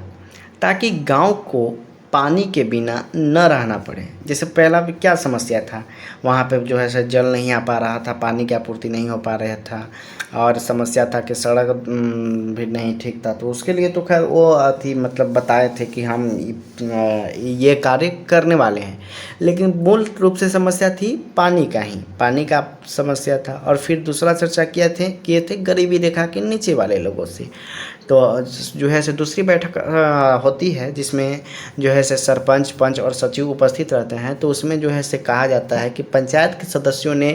ताकि गांव को पानी के बिना न रहना पड़े। जैसे पहला भी क्या समस्या था, वहाँ पे जो है जल नहीं आ पा रहा था, पानी की आपूर्ति नहीं हो पा रहा था, और समस्या था कि सड़क भी नहीं ठीक था। तो उसके लिए तो खैर वो थी, मतलब बताए थे कि हम ये कार्य करने वाले हैं, लेकिन मूल रूप से समस्या थी पानी का समस्या था। और फिर दूसरा चर्चा किए थे गरीबी रेखा के नीचे वाले लोगों से। तो जो है से दूसरी बैठक होती है जिसमें जो है से सरपंच, पंच और सचिव उपस्थित रहते हैं। तो उसमें जो है से कहा जाता है कि पंचायत के सदस्यों ने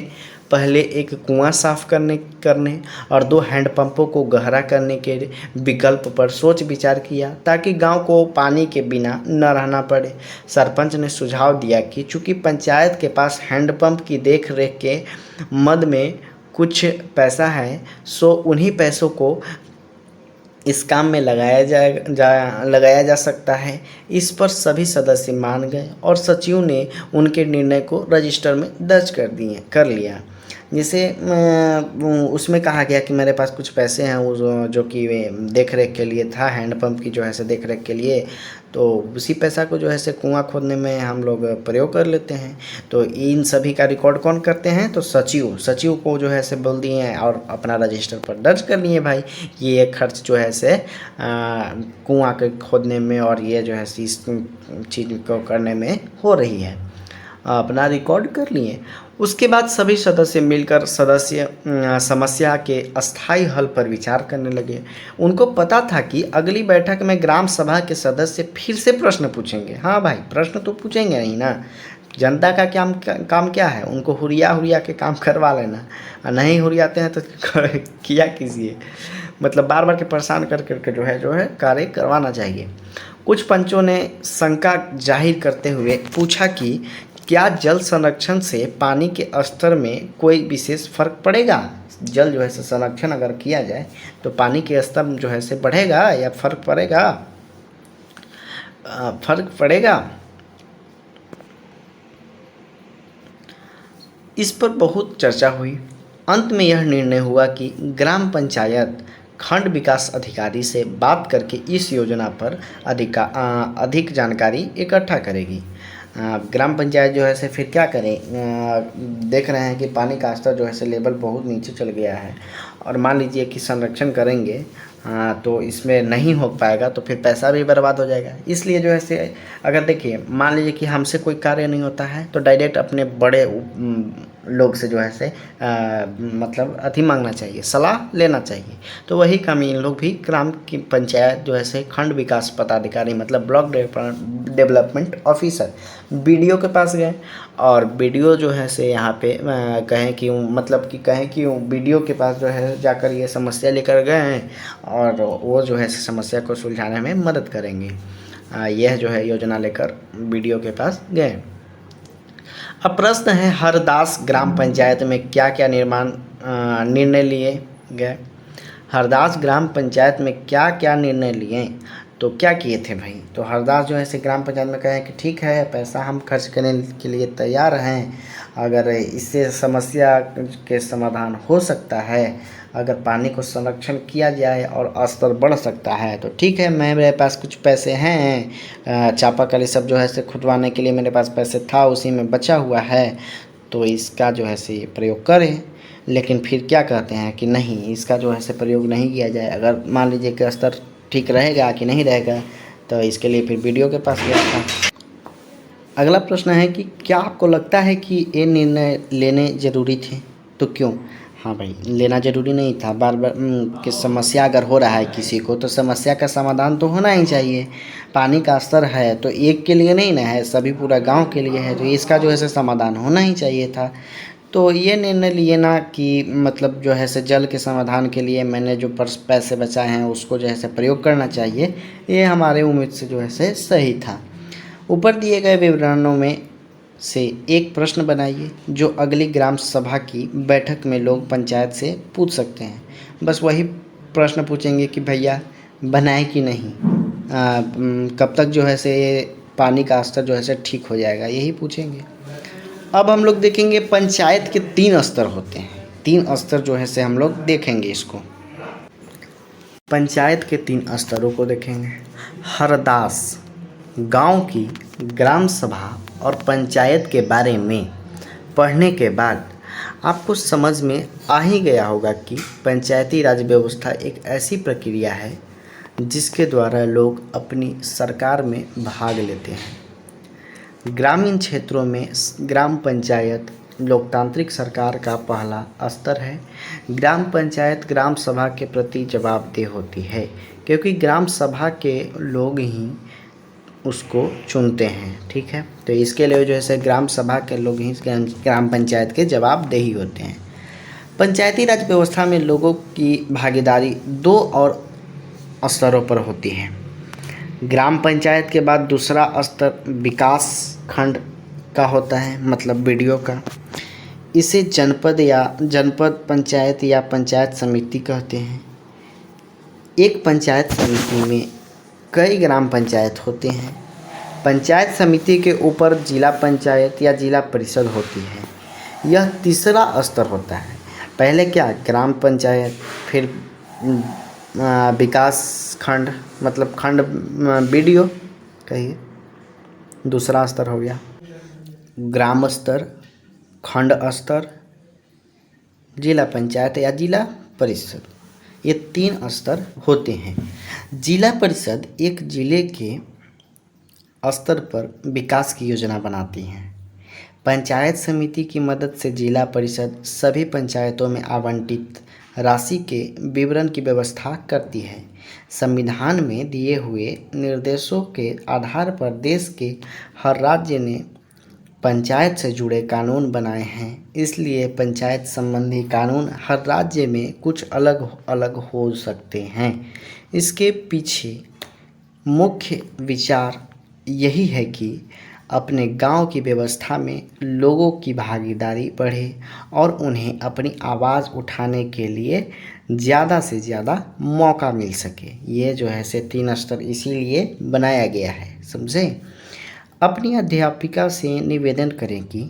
पहले एक कुआं साफ करने और 2 हैंडपंपों को गहरा करने के विकल्प पर सोच विचार किया, ताकि गांव को पानी के बिना न रहना पड़े। सरपंच ने सुझाव दिया कि चूंकि पंचायत के पास हैंडपंप की देख रेख के मद में कुछ पैसा है, सो उन्हीं पैसों को इस काम में लगाया जा सकता है। इस पर सभी सदस्य मान गए और सचिव ने उनके निर्णय को रजिस्टर में दर्ज कर लिया। जैसे उसमें कहा गया कि मेरे पास कुछ पैसे हैं वो जो कि देख रेख के लिए था, हैंडपंप की जो है से देख रेख के लिए, तो उसी पैसा को जो है से कुआं खोदने में हम लोग प्रयोग कर लेते हैं। तो इन सभी का रिकॉर्ड कौन करते हैं, तो सचिव को जो है से बोल दिए हैं और अपना रजिस्टर पर दर्ज कर लिए भाई ये खर्च जो है से कुआं के खोदने में और ये जो है इस चीज़ को करने में हो रही है, अपना रिकॉर्ड कर लिए। उसके बाद सभी सदस्य मिलकर समस्या के अस्थायी हल पर विचार करने लगे। उनको पता था कि अगली बैठक में ग्राम सभा के सदस्य फिर से प्रश्न पूछेंगे। हाँ भाई, प्रश्न तो पूछेंगे नहीं ना, जनता का काम क्या है, उनको हुरिया के काम करवा लेना, और नहीं हुरियाते हैं तो किया कीजिए, मतलब बार बार के परेशान करके जो है कार्य करवाना चाहिए। कुछ पंचों ने शंका जाहिर करते हुए पूछा कि क्या जल संरक्षण से पानी के स्तर में कोई विशेष फर्क पड़ेगा। जल जो है से संरक्षण अगर किया जाए तो पानी के स्तर जो है से बढ़ेगा या फर्क पड़ेगा। इस पर बहुत चर्चा हुई। अंत में यह निर्णय हुआ कि ग्राम पंचायत खंड विकास अधिकारी से बात करके इस योजना पर अधिक जानकारी इकट्ठा करेगी। ग्राम पंचायत जो है से फिर क्या करें, देख रहे हैं कि पानी का स्तर जो है से लेवल बहुत नीचे चल गया है, और मान लीजिए कि संरक्षण करेंगे तो इसमें नहीं हो पाएगा, तो फिर पैसा भी बर्बाद हो जाएगा। इसलिए जो है से अगर देखिए, मान लीजिए कि हमसे कोई कार्य नहीं होता है तो डायरेक्ट अपने बड़े लोग से जो है से मतलब अति मांगना चाहिए, सलाह लेना चाहिए। तो वही काम इन लोग भी ग्राम की पंचायत जो है से खंड विकास पदाधिकारी मतलब ब्लॉक डेवलपमेंट ऑफिसर बीडीओ के पास गए और बीडीओ जो है से यहाँ पे कहें कि बीडीओ के पास जो है जाकर ये समस्या लेकर गए हैं और वो जो है समस्या को सुलझाने में मदद करेंगे। यह जो है योजना लेकर बीडीओ के पास गए। अब प्रश्न है हरदास ग्राम पंचायत में क्या क्या निर्णय लिए गए। हरदास ग्राम पंचायत में क्या क्या निर्णय लिए, तो क्या किए थे भाई। तो हरदास जो है से ग्राम पंचायत में कहे कि ठीक है पैसा हम खर्च करने के लिए तैयार हैं, अगर इससे समस्या के समाधान हो सकता है, अगर पानी को संरक्षण किया जाए और स्तर बढ़ सकता है तो ठीक है, मेरे पास कुछ पैसे हैं, चापाकली सब जो है से खुदवाने के लिए मेरे पास पैसे था, उसी में बचा हुआ है, तो इसका जो है से प्रयोग करें। लेकिन फिर क्या कहते हैं कि नहीं, इसका जो है से प्रयोग नहीं किया जाए। अगर मान लीजिए कि स्तर ठीक रहेगा कि नहीं रहेगा, तो इसके लिए फिर बीडीओ के पास गया था। अगला प्रश्न है कि क्या आपको लगता है कि ये निर्णय लेने ज़रूरी थे, तो क्यों। हाँ भाई, लेना ज़रूरी नहीं था। बार बार कि समस्या अगर हो रहा है किसी को तो समस्या का समाधान तो होना ही चाहिए। पानी का स्तर है तो एक के लिए नहीं ना है, सभी पूरा गांव के लिए है, तो इसका जो है से समाधान होना ही चाहिए था। तो ये निर्णय लिए ना कि मतलब जो है से जल के समाधान के लिए मैंने जो पैसे बचाए हैं उसको जो है से प्रयोग करना चाहिए, ये हमारे उम्मीद से जो है से सही था। ऊपर दिए गए विवरणों में से एक प्रश्न बनाइए जो अगली ग्राम सभा की बैठक में लोग पंचायत से पूछ सकते हैं। बस वही प्रश्न पूछेंगे कि भैया बनाए कि नहीं, कब तक जो है से पानी का स्तर जो है से ठीक हो जाएगा, यही पूछेंगे। अब हम लोग देखेंगे पंचायत के 3 स्तर होते हैं। 3 स्तर जो है से हम लोग देखेंगे इसको। पंचायत के 3 स्तरों को देखेंगे। हरदास गांव की ग्राम सभा और पंचायत के बारे में पढ़ने के बाद आपको समझ में आ ही गया होगा कि पंचायती राज व्यवस्था एक ऐसी प्रक्रिया है जिसके द्वारा लोग अपनी सरकार में भाग लेते हैं। ग्रामीण क्षेत्रों में ग्राम पंचायत लोकतांत्रिक सरकार का पहला स्तर है। ग्राम पंचायत ग्राम सभा के प्रति जवाबदेह होती है क्योंकि ग्राम सभा के लोग ही उसको चुनते हैं, ठीक है। तो इसके लिए जो है ग्राम सभा के लोग ही ग्राम पंचायत के जवाबदेही होते हैं। पंचायती राज व्यवस्था में लोगों की भागीदारी 2 और स्तरों पर होती है। ग्राम पंचायत के बाद दूसरा स्तर विकास खंड का होता है, मतलब बीडीओ का। इसे जनपद पंचायत या पंचायत समिति कहते हैं। एक पंचायत समिति में कई ग्राम पंचायत होते हैं। पंचायत समिति के ऊपर जिला पंचायत या जिला परिषद होती है। यह तीसरा स्तर होता है। पहले क्या, ग्राम पंचायत, फिर विकास खंड मतलब खंड बीडीओ कहिए, दूसरा स्तर हो गया। ग्राम स्तर, खंड स्तर, जिला पंचायत या जिला परिषद, ये 3 स्तर होते हैं। जिला परिषद एक जिले के स्तर पर विकास की योजना बनाती है। पंचायत समिति की मदद से जिला परिषद सभी पंचायतों में आवंटित राशि के विवरण की व्यवस्था करती है। संविधान में दिए हुए निर्देशों के आधार पर देश के हर राज्य ने पंचायत से जुड़े कानून बनाए हैं, इसलिए पंचायत संबंधी कानून हर राज्य में कुछ अलग अलग हो सकते हैं। इसके पीछे मुख्य विचार यही है कि अपने गांव की व्यवस्था में लोगों की भागीदारी बढ़े और उन्हें अपनी आवाज़ उठाने के लिए ज़्यादा से ज़्यादा मौका मिल सके। ये जो है से 3 स्तर इसीलिए बनाया गया है, समझे। अपनी अध्यापिका से निवेदन करें कि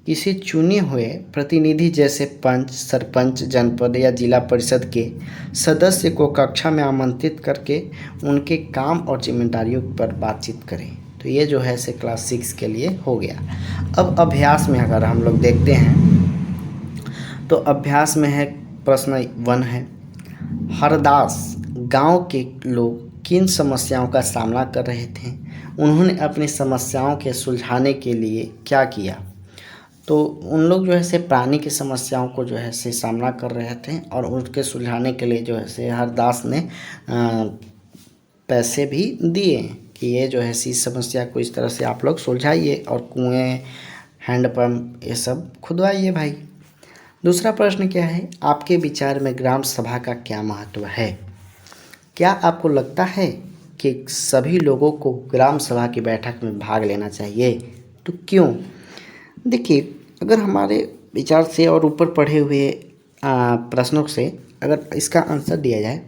किसी चुने हुए प्रतिनिधि जैसे पंच, सरपंच, जनपद या जिला परिषद के सदस्य को कक्षा में आमंत्रित करके उनके काम और जिम्मेदारियों पर बातचीत करें। तो ये जो है से क्लास 6 के लिए हो गया। अब अभ्यास में अगर हम लोग देखते हैं तो अभ्यास में है प्रश्न 1 है, हरदास गांव के लोग किन समस्याओं का सामना कर रहे थे, उन्होंने अपनी समस्याओं के सुलझाने के लिए क्या किया। तो उन लोग जो है से पानी की समस्याओं को जो है से सामना कर रहे थे और उसके सुलझाने के लिए जो है से हरदास ने पैसे भी दिए कि ये जो है इस समस्या को इस तरह से आप लोग सुलझाइए और कुएं, हैंडपम्प ये सब खुदवाइए भाई। दूसरा प्रश्न क्या है, आपके विचार में ग्राम सभा का क्या महत्व है? क्या आपको लगता है कि सभी लोगों को ग्राम सभा की बैठक में भाग लेना चाहिए? तो क्यों? देखिए, अगर हमारे विचार से और ऊपर पढ़े हुए प्रश्नों से अगर इसका आंसर दिया जाए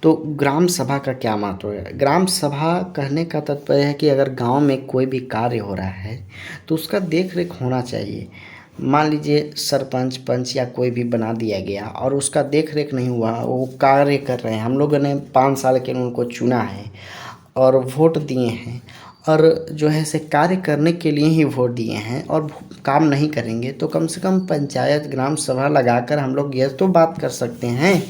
तो ग्राम सभा का क्या महत्व है? ग्राम सभा कहने का तात्पर्य है कि अगर गांव में कोई भी कार्य हो रहा है तो उसका देख रेख होना चाहिए। मान लीजिए सरपंच, पंच या कोई भी बना दिया गया और उसका देख रेख नहीं हुआ, वो कार्य कर रहे हैं, हम लोगों ने 5 साल के उनको चुना है और वोट दिए हैं और जो है से कार्य करने के लिए ही वोट दिए हैं और काम नहीं करेंगे तो कम से कम पंचायत ग्राम सभा लगाकर हम लोग ये तो बात कर सकते हैं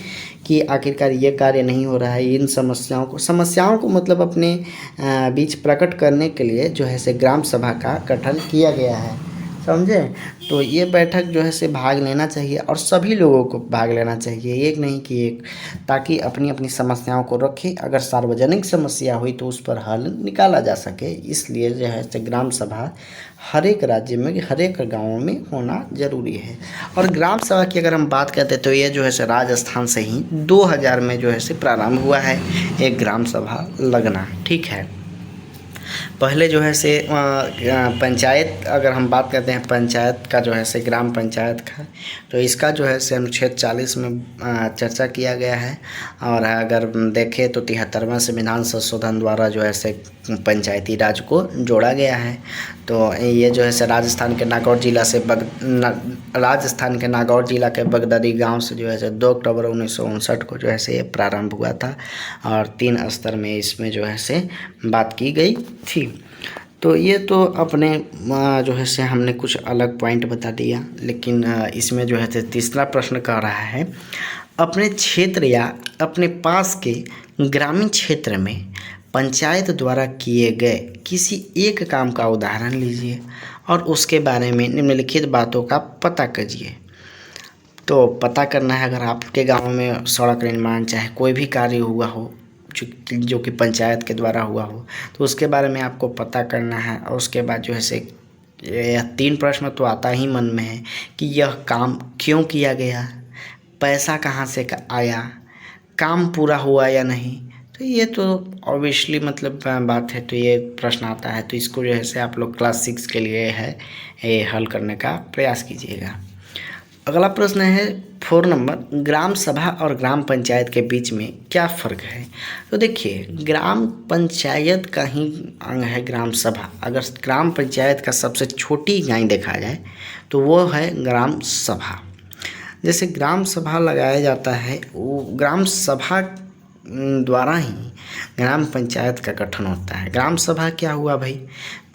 कि आखिरकार ये कार्य नहीं हो रहा है। इन समस्याओं को मतलब अपने बीच प्रकट करने के लिए जो है से ग्राम सभा का गठन किया गया है, समझे? तो ये बैठक जो है से भाग लेना चाहिए और सभी लोगों को भाग लेना चाहिए, एक नहीं कि एक, ताकि अपनी अपनी समस्याओं को रखें। अगर सार्वजनिक समस्या हुई तो उस पर हल निकाला जा सके। इसलिए जो है से ग्राम सभा हर एक राज्य में, हर एक गाँव में होना ज़रूरी है। और ग्राम सभा की अगर हम बात करते तो ये जो है से राजस्थान से ही 2000 में जो है से प्रारंभ हुआ है एक ग्राम सभा लगना, ठीक है। पहले जो है से पंचायत, अगर हम बात करते हैं पंचायत का जो है से ग्राम पंचायत का, तो इसका जो है से अनुच्छेद 40 में चर्चा किया गया है। और अगर देखें तो 73वां संविधान संशोधन द्वारा जो है से पंचायती राज को जोड़ा गया है। तो ये जो है से राजस्थान के नागौर जिला के बगदरी गांव से जो है से 2 अक्टूबर 1959 को जो है से ये प्रारंभ हुआ था और 3 स्तर में इसमें जो है से बात की गई थी। तो ये तो अपने जो है से हमने कुछ अलग पॉइंट बता दिया, लेकिन इसमें जो है से तीसरा प्रश्न कह रहा है, अपने क्षेत्र या अपने पास के ग्रामीण क्षेत्र में पंचायत द्वारा किए गए किसी एक काम का उदाहरण लीजिए और उसके बारे में निम्नलिखित बातों का पता कीजिए। तो पता करना है, अगर आपके गांव में सड़क निर्माण चाहे कोई भी कार्य हुआ हो जो कि पंचायत के द्वारा हुआ हो तो उसके बारे में आपको पता करना है। और उसके बाद जो है से यह 3 प्रश्न तो आता ही मन में है कि यह काम क्यों किया गया, पैसा कहाँ से आया, काम पूरा हुआ या नहीं। तो ये तो ऑब्वियसली मतलब बात है, तो ये प्रश्न आता है। तो इसको जो है से आप लोग क्लास 6 के लिए है ये हल करने का प्रयास कीजिएगा। अगला प्रश्न है 4 नंबर, ग्राम सभा और ग्राम पंचायत के बीच में क्या फ़र्क है? तो देखिए, ग्राम पंचायत का ही अंग है ग्राम सभा। अगर ग्राम पंचायत का सबसे छोटी इकाई देखा जाए तो वो है ग्राम सभा। जैसे ग्राम सभा लगाया जाता है, वो ग्राम सभा द्वारा ही ग्राम पंचायत का गठन होता है। ग्राम सभा क्या हुआ भाई?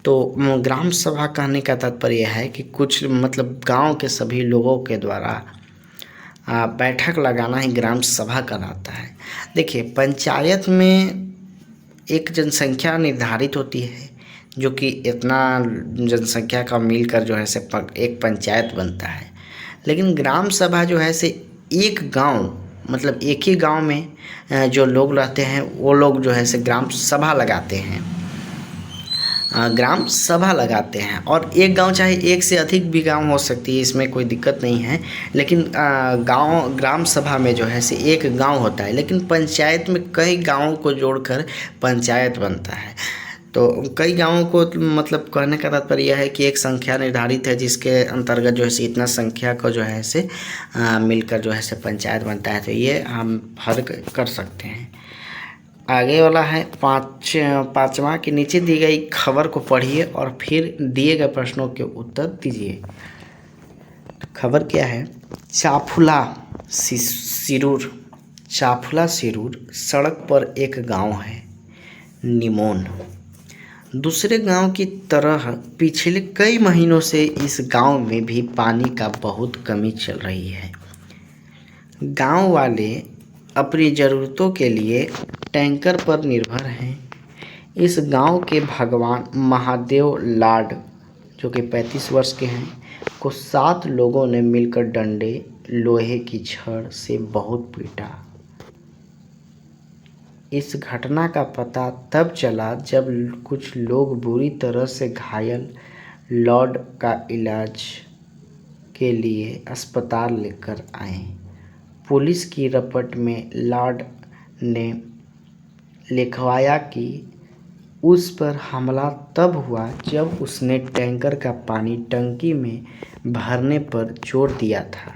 तो ग्राम सभा कहने का तात्पर्य है कि कुछ मतलब गांव के सभी लोगों के द्वारा बैठक लगाना ही ग्राम सभा कहलाता है। देखिए, पंचायत में एक जनसंख्या निर्धारित होती है जो कि इतना जनसंख्या का मिलकर जो है से एक पंचायत बनता है। लेकिन ग्राम सभा जो है से एक गांव मतलब एक ही गांव में जो लोग रहते हैं वो लोग जो है से ग्राम सभा लगाते हैं, ग्राम सभा लगाते हैं। और एक गांव चाहे एक से अधिक भी गांव हो सकती है, इसमें कोई दिक्कत नहीं है। लेकिन ग्राम सभा में जो है से एक गांव होता है, लेकिन पंचायत में कई गांवों को जोड़कर पंचायत बनता है। तो कई गांवों को मतलब कहने का तात्पर्य यह है कि एक संख्या निर्धारित है जिसके अंतर्गत जो है से इतना संख्या को जो है से मिलकर जो है से पंचायत बनता है। तो ये हम फर्क कर सकते हैं। आगे वाला है 5वां के नीचे दी गई खबर को पढ़िए और फिर दिए गए प्रश्नों के उत्तर दीजिए। खबर क्या है? चाफुला सिरूर सड़क पर एक गांव है निमोन। दूसरे गांव की तरह पिछले कई महीनों से इस गांव में भी पानी का बहुत कमी चल रही है। गांव वाले अपनी ज़रूरतों के लिए टैंकर पर निर्भर हैं। इस गांव के भगवान महादेव लाड जो कि 35 वर्ष के हैं, को 7 लोगों ने मिलकर डंडे लोहे की छड़ से बहुत पीटा। इस घटना का पता तब चला जब कुछ लोग बुरी तरह से घायल लॉर्ड का इलाज के लिए अस्पताल लेकर आए। पुलिस की रिपोर्ट में लॉर्ड ने लिखवाया कि उस पर हमला तब हुआ जब उसने टैंकर का पानी टंकी में भरने पर जोर दिया था।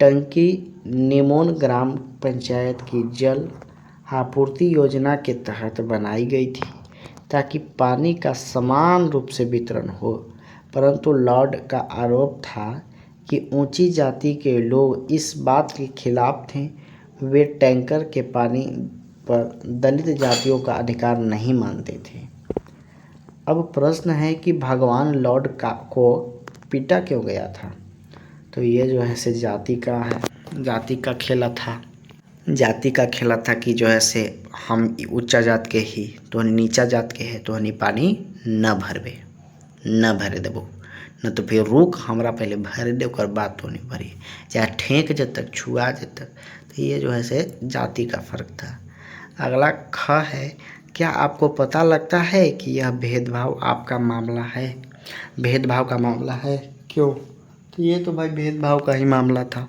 टंकी निमोन ग्राम पंचायत की जल आपूर्ति योजना के तहत बनाई गई थी ताकि पानी का समान रूप से वितरण हो, परंतु लॉर्ड का आरोप था कि ऊंची जाति के लोग इस बात के खिलाफ थे। वे टैंकर के पानी पर दलित जातियों का अधिकार नहीं मानते थे। अब प्रश्न है कि भगवान लॉर्ड को पीटा क्यों गया था? तो ये जो है से जाति का खेला था। जाति का खेला था कि जो है से हम ऊंचा जात के ही तो नीचा जात के है तो हनी पानी न भरे देबो, न तो फिर रुक हमरा पहले भर दे ओकर बाद तो नहीं भरी, चाहे ठेक जब तक छुआ जब तक। तो ये जो है से जाति का फर्क था। अगला ख है, क्या आपको पता लगता है कि यह भेदभाव आपका मामला है? भेदभाव का मामला है क्यों? तो ये तो भाई भेदभाव का ही मामला था,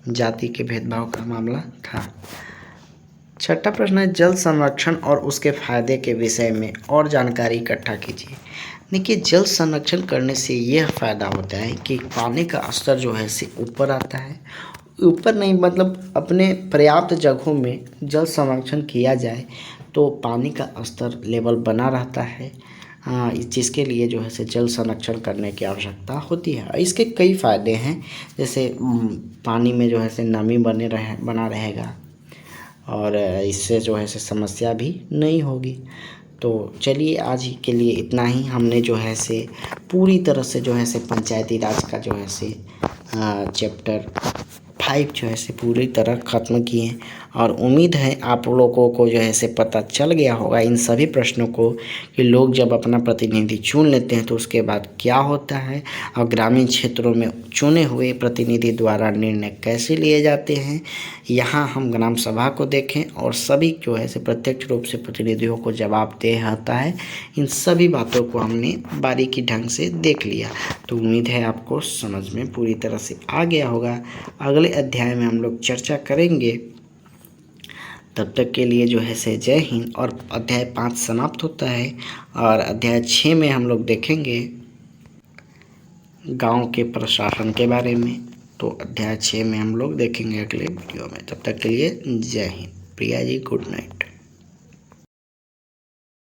जाति के भेदभाव का मामला था। छठा प्रश्न है, जल संरक्षण और उसके फायदे के विषय में और जानकारी इकट्ठा कीजिए। देखिए, जल संरक्षण करने से यह फ़ायदा होता है कि पानी का स्तर जो है से ऊपर आता है। ऊपर नहीं मतलब अपने पर्याप्त जगहों में जल संरक्षण किया जाए तो पानी का स्तर लेवल बना रहता है, जिसके लिए जो है से जल संरक्षण करने की आवश्यकता होती है। इसके कई फ़ायदे हैं, जैसे पानी में जो है से नमी बना रहेगा और इससे जो है से समस्या भी नहीं होगी। तो चलिए आज के लिए इतना ही। हमने जो है से पूरी तरह से जो है से पंचायती राज का जो है से चैप्टर 5 जो है से पूरी तरह ख़त्म किए और उम्मीद है आप लोगों को जो है से पता चल गया होगा इन सभी प्रश्नों को कि लोग जब अपना प्रतिनिधि चुन लेते हैं तो उसके बाद क्या होता है और ग्रामीण क्षेत्रों में चुने हुए प्रतिनिधि द्वारा निर्णय कैसे लिए जाते हैं। यहाँ हम ग्राम सभा को देखें और सभी जो है से प्रत्यक्ष रूप से प्रतिनिधियों को जवाब दे आता है। इन सभी बातों को हमने बारीकी ढंग से देख लिया, तो उम्मीद है आपको समझ में पूरी तरह से आ गया होगा। अगले अध्याय में हम लोग चर्चा करेंगे। तब तक के लिए जो है से जय हिंद। और अध्याय 5 समाप्त होता है और अध्याय 6 में हम लोग देखेंगे गांव के प्रशासन के बारे में। तो अध्याय 6 में हम लोग देखेंगे अगले वीडियो में। तब तक के लिए जय हिंद। Priya ji good night.